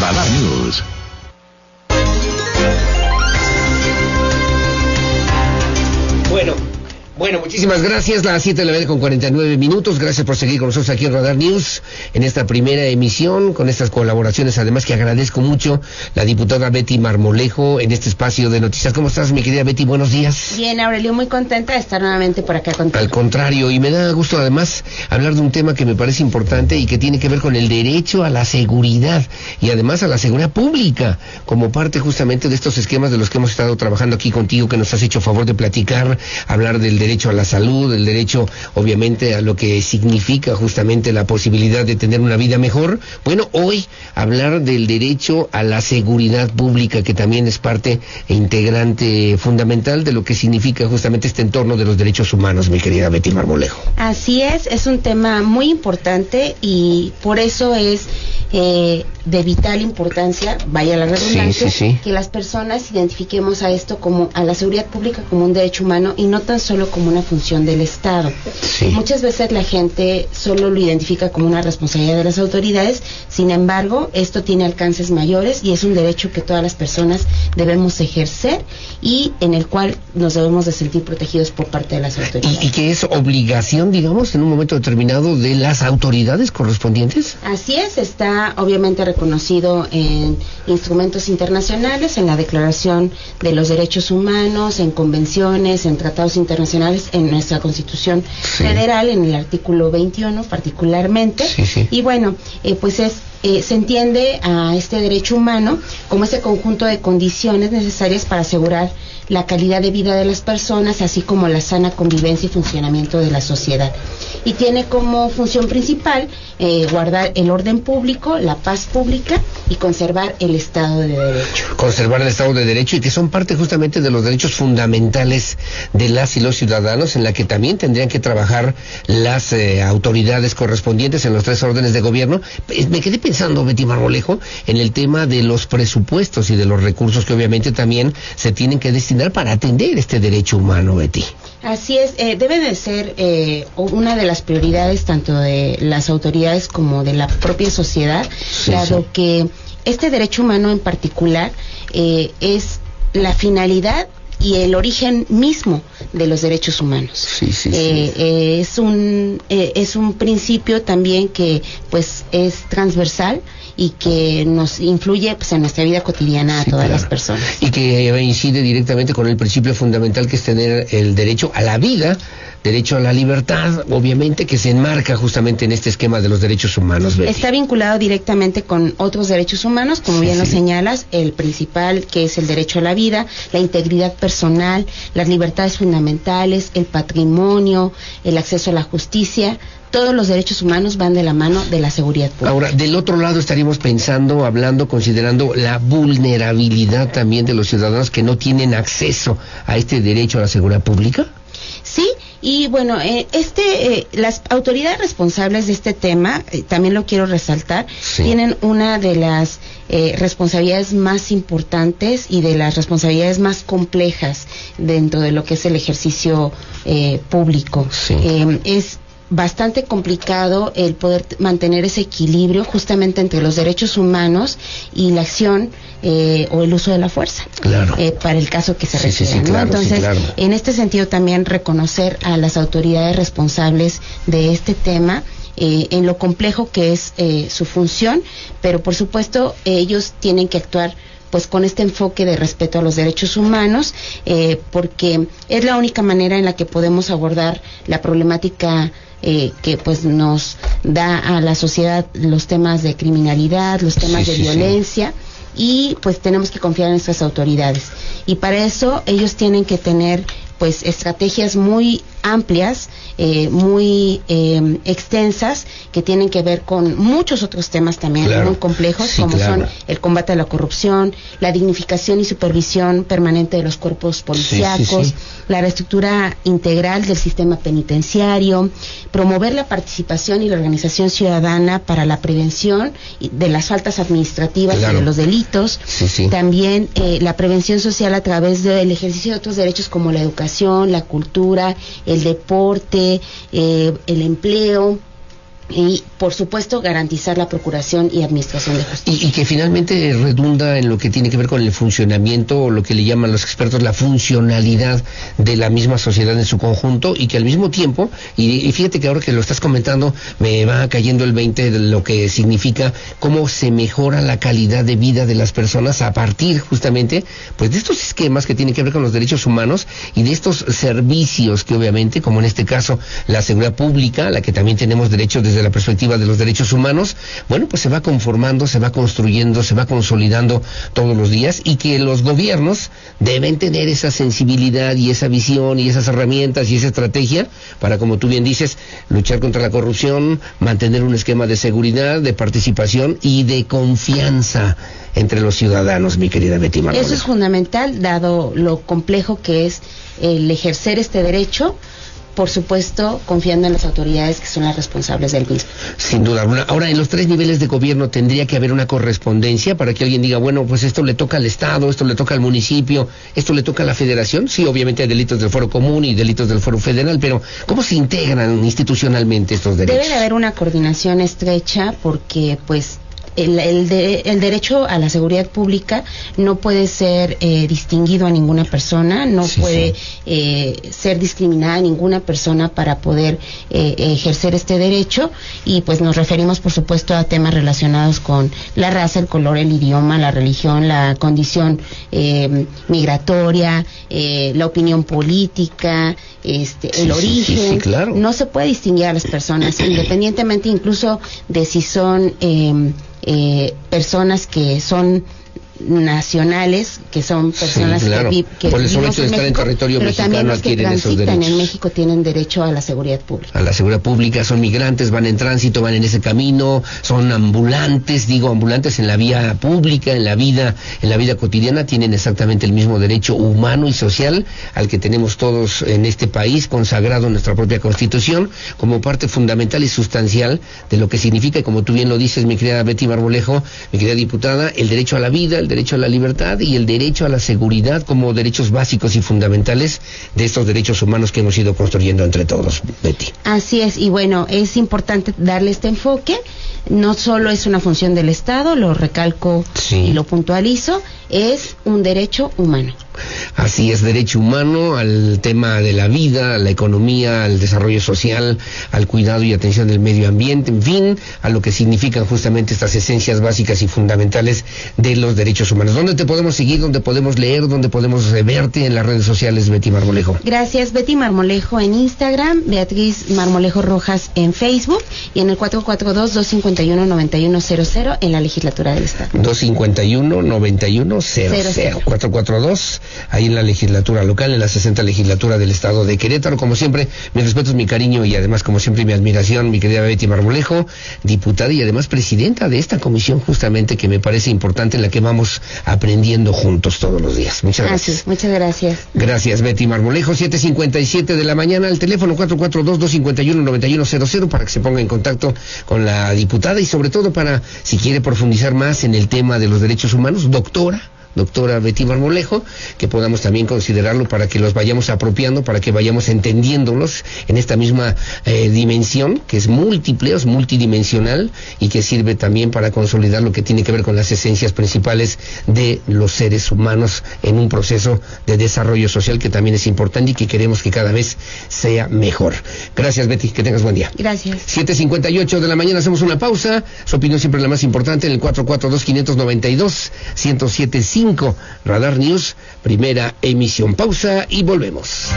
Radar News. Bueno, muchísimas gracias. Las 7:49 Gracias por seguir con nosotros aquí en Radar News, en esta primera emisión, con estas colaboraciones, además que agradezco mucho la diputada Betty Marmolejo en este espacio de noticias. ¿Cómo estás, mi querida Betty? Buenos días. Bien, Aurelio, muy contenta de estar nuevamente por acá contigo. Al contrario, y me da gusto además hablar de un tema que me parece importante y que tiene que ver con el derecho a la seguridad y además a la seguridad pública, como parte justamente de estos esquemas de los que hemos estado trabajando aquí contigo, que nos has hecho favor de platicar, hablar del derecho a la salud, el derecho obviamente a lo que significa justamente la posibilidad de tener una vida mejor. Bueno, hoy hablar del derecho a la seguridad pública, que también es parte e integrante fundamental de lo que significa justamente este entorno de los derechos humanos, mi querida Betty Marmolejo. Así es un tema muy importante y por eso es de vital importancia, vaya la redundancia, que las personas identifiquemos a esto como, a la seguridad pública, como un derecho humano y no tan solo como una función del Estado. Muchas veces la gente solo lo identifica como una responsabilidad de las autoridades, sin embargo, esto tiene alcances mayores y es un derecho que todas las personas debemos ejercer y en el cual nos debemos de sentir protegidos por parte de las autoridades. ¿Y que es obligación, digamos, en un momento determinado de las autoridades correspondientes? Así es, está obviamente reconocido en instrumentos internacionales, en la Declaración de los Derechos Humanos, en convenciones, en tratados internacionales, en nuestra Constitución Federal, en el artículo 21 particularmente. Y bueno, se entiende a este derecho humano como ese conjunto de condiciones necesarias para asegurar la calidad de vida de las personas, así como la sana convivencia y funcionamiento de la sociedad. Y tiene como función principal guardar el orden público, la paz pública y conservar el Estado de Derecho. Conservar el Estado de Derecho, y que son parte justamente de los derechos fundamentales de las y los ciudadanos, en la que también tendrían que trabajar las autoridades correspondientes en los tres órdenes de gobierno. Me quedé pensando, Betty Marmolejo, en el tema de los presupuestos y de los recursos que obviamente también se tienen que destinar para atender este derecho humano, Betty. Así es, debe de ser una de las prioridades tanto de las autoridades como de la propia sociedad, dado que este derecho humano en particular es la finalidad y el origen mismo de los derechos humanos. Es un principio también que pues es transversal y que nos influye pues en nuestra vida cotidiana a todas las personas. Y que incide directamente con el principio fundamental, que es tener el derecho a la vida, derecho a la libertad, obviamente, que se enmarca justamente en este esquema de los derechos humanos, Betty. Está vinculado directamente con otros derechos humanos, como bien lo señalas, el principal, que es el derecho a la vida, la integridad personal, las libertades fundamentales, el patrimonio, el acceso a la justicia. Todos los derechos humanos van de la mano de la seguridad pública. Ahora, del otro lado estaríamos pensando, hablando, considerando la vulnerabilidad también de los ciudadanos que no tienen acceso a este derecho a la seguridad pública. Sí, y bueno, las autoridades responsables de este tema, también lo quiero resaltar, tienen una de las responsabilidades más importantes y de las responsabilidades más complejas dentro de lo que es el ejercicio público. Es bastante complicado el poder mantener ese equilibrio justamente entre los derechos humanos y la acción o el uso de la fuerza, para el caso que se requiera, ¿no? Entonces, en este sentido también reconocer a las autoridades responsables de este tema en lo complejo que es su función, pero por supuesto ellos tienen que actuar pues con este enfoque de respeto a los derechos humanos, porque es la única manera en la que podemos abordar la problemática que pues nos da a la sociedad los temas de criminalidad, los temas de violencia, y pues tenemos que confiar en nuestras autoridades. Y para eso ellos tienen que tener pues estrategias muy amplias, muy extensas, que tienen que ver con muchos otros temas también muy complejos, como son el combate a la corrupción, la dignificación y supervisión permanente de los cuerpos policíacos, la reestructura integral del sistema penitenciario, promover la participación y la organización ciudadana para la prevención de las faltas administrativas y de los delitos, también la prevención social a través del ejercicio de otros derechos como la educación, la cultura, el deporte, el empleo, y por supuesto garantizar la procuración y administración de justicia. Y que finalmente redunda en lo que tiene que ver con el funcionamiento, o lo que le llaman los expertos la funcionalidad de la misma sociedad en su conjunto, y que al mismo tiempo, y fíjate que ahora que lo estás comentando, me va cayendo el 20 de lo que significa cómo se mejora la calidad de vida de las personas a partir justamente pues de estos esquemas que tienen que ver con los derechos humanos y de estos servicios que obviamente, como en este caso la seguridad pública, a la que también tenemos derecho desde la perspectiva de los derechos humanos, bueno, pues se va conformando, se va construyendo, se va consolidando todos los días, y que los gobiernos deben tener esa sensibilidad y esa visión y esas herramientas y esa estrategia para, como tú bien dices, luchar contra la corrupción, mantener un esquema de seguridad, de participación y de confianza entre los ciudadanos, mi querida Betty Marmolejo. Eso es fundamental, dado lo complejo que es el ejercer este derecho, por supuesto, confiando en las autoridades que son las responsables del mismo. Sin duda alguna. Ahora, en los 3 niveles de gobierno tendría que haber una correspondencia para que alguien diga, bueno, pues esto le toca al Estado, esto le toca al municipio, esto le toca a la Federación. Sí, obviamente hay delitos del Fuero Común y delitos del Fuero Federal, pero ¿cómo se integran institucionalmente estos derechos? Debe de haber una coordinación estrecha, porque pues el derecho a la seguridad pública no puede ser distinguido a ninguna persona, no puede ser discriminada a ninguna persona para poder ejercer este derecho, y pues nos referimos por supuesto a temas relacionados con la raza, el color, el idioma, la religión, la condición migratoria, la opinión política, el origen. Claro. No se puede distinguir a las personas, independientemente incluso de si son personas que son nacionales, que son personas que por el solo hecho de estar México, en territorio mexicano adquieren esos derechos. En México tienen derecho a la seguridad pública. A la seguridad pública, son migrantes, van en tránsito, van en ese camino, son ambulantes, ambulantes en la vía pública, en la vida cotidiana, tienen exactamente el mismo derecho humano y social al que tenemos todos en este país, consagrado en nuestra propia Constitución, como parte fundamental y sustancial de lo que significa, y como tú bien lo dices, mi querida Betty Marmolejo, mi querida diputada, el derecho a la vida, el derecho a la libertad y el derecho a la seguridad como derechos básicos y fundamentales de estos derechos humanos que hemos ido construyendo entre todos, Betty. Así es, y bueno, es importante darle este enfoque. No solo es una función del Estado, lo recalco y lo puntualizo, es un derecho humano. Así es, derecho humano al tema de la vida, a la economía, al desarrollo social, al cuidado y atención del medio ambiente, en fin, a lo que significan justamente estas esencias básicas y fundamentales de los derechos humanos. ¿Dónde te podemos seguir? ¿Dónde podemos leer? ¿Dónde podemos verte en las redes sociales, Betty Marmolejo? Gracias, Betty Marmolejo en Instagram, Beatriz Marmolejo Rojas en Facebook, y en el 442-251-9100 en la Legislatura del Estado. 251-9100. 442 ahí en la legislatura local, en la 60 legislatura del Estado de Querétaro. Como siempre, mis respetos, mi cariño y además, como siempre, mi admiración, mi querida Betty Marmolejo, diputada y además presidenta de esta comisión justamente que me parece importante, en la que vamos aprendiendo juntos todos los días. Muchas gracias. Muchas gracias. Gracias, Betty Marmolejo. 7:57 de la mañana, el teléfono 442-251-9100 para que se ponga en contacto con la diputada y sobre todo para, si quiere profundizar más en el tema de los derechos humanos, doctora Betty Marmolejo, que podamos también considerarlo para que los vayamos apropiando, para que vayamos entendiéndolos en esta misma dimensión, que es múltiple, es multidimensional, y que sirve también para consolidar lo que tiene que ver con las esencias principales de los seres humanos en un proceso de desarrollo social que también es importante y que queremos que cada vez sea mejor. Gracias, Betty, que tengas buen día. Gracias. 7:58 de la mañana, hacemos una pausa. Su opinión siempre es la más importante en el 442-592-1075. Radar News, primera emisión. Pausa y volvemos.